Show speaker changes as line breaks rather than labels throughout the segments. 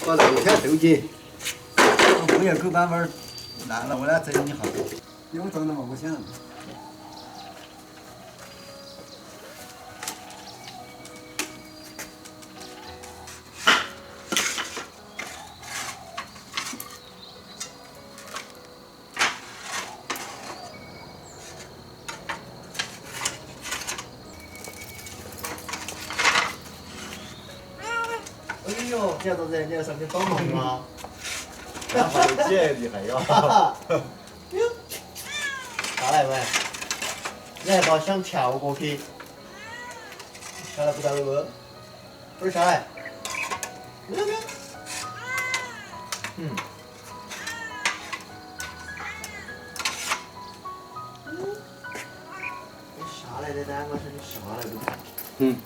搞了一天手机，我也狗板板烂了，我俩整一下，又挣那么5千。
哎呦，见到人家上去帮忙啊！
然后姐厉害哟！
下来喂，你还把想跳过去？下来不到不？不是下来。嗯。你下来的呢？我说你下来不？
嗯。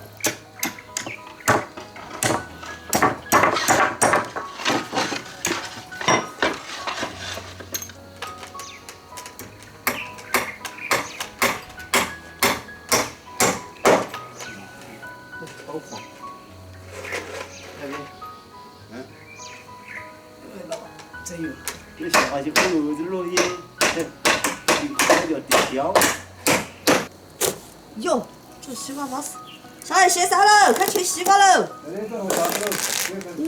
好黄。那边。
嗯。
这有。这下去哦，这落叶，这叫地雕。
哟，这西瓜巴适。下来歇山喽，开切西瓜喽！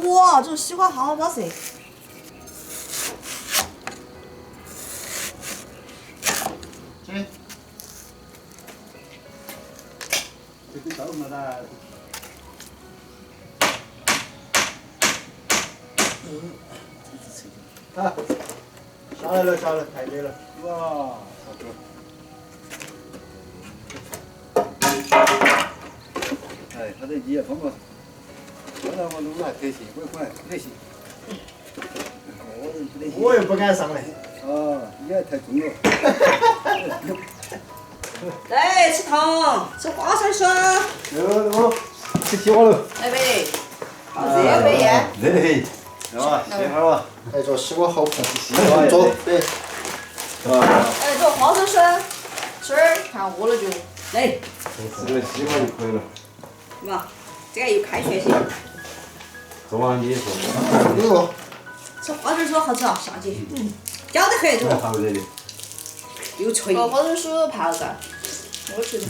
哇，这西瓜好巴适。
去。
这个豆么的。
啊，下来了，下来，太美了。
哇，好多。哎，他这叶风嘛，我让我弄来特细，我管特细。
我又不敢上来。
哦，你还太重了。
来吃糖，吃花生酥。
我吃西瓜了。
来呗，好热呗呀。
热得很。是吧？歇会儿吧。
哎，这西瓜好碰。
西瓜
走，对。
哎，这花生酥，吃儿看饿了就来。
吃点西瓜就可以了。
嘛，这个又开学些。
昨晚你说。
你说。
吃花生酥好吃啊，夏季。嚼得很，这个。
好热的。
又脆。
花生酥泡噻，我觉得。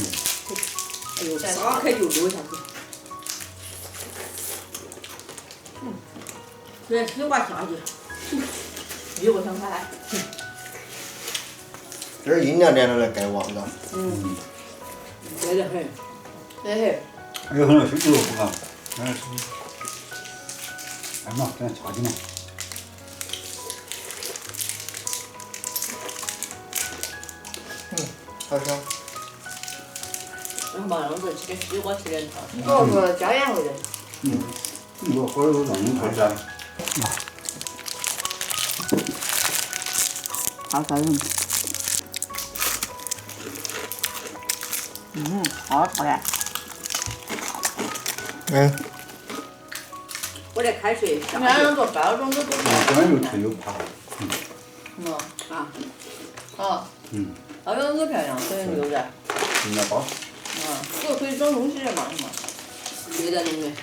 哎呦，撒开就落下去。这西瓜夏季，比我想开。
这儿阴凉点的来盖旺了。
热得很，热得很。
有很多水果不干，哎嘛，咱插进来。
好香。
然后嘛，让这几个西瓜吃点汤。
哦，是椒盐味的。
我火都弄开噻。
好噻。好吃的。我在开水。
你看那个包装都不
这边又脆又怕。
啊。好。包装都漂亮，所以留着。
应该包。
这个可以装东西的嘛，是吗？
热的东西。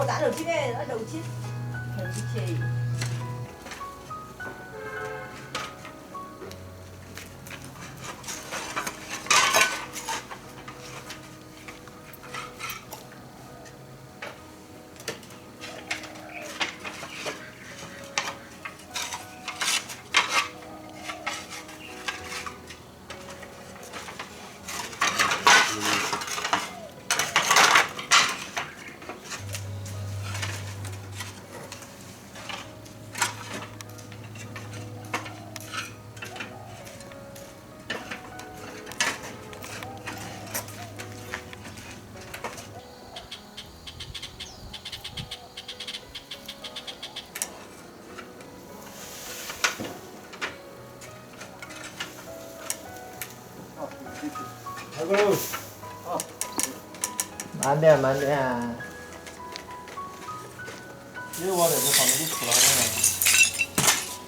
打肉筋的，那肉筋很不便宜。
那个，
慢点慢点。
你往那个上面给出了好了。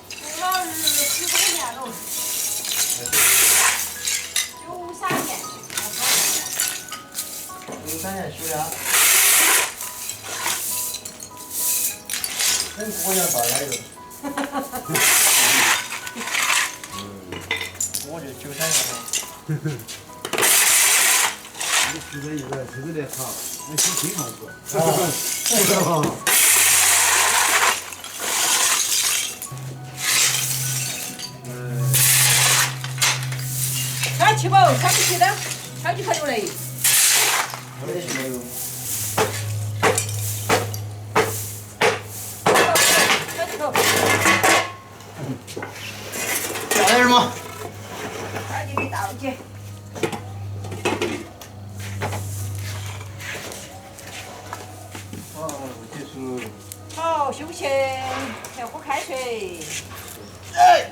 出了是10多年了，93年。
93年修的。
跟姑娘大家有。
我就93年的。
你吃的好，那是挺好做。
开起不？开不起的，开起开就来。
我的是没有。
开起头。
加点什么？
快点给倒进。
好，结束。
好，休息，来喝开水。
哎。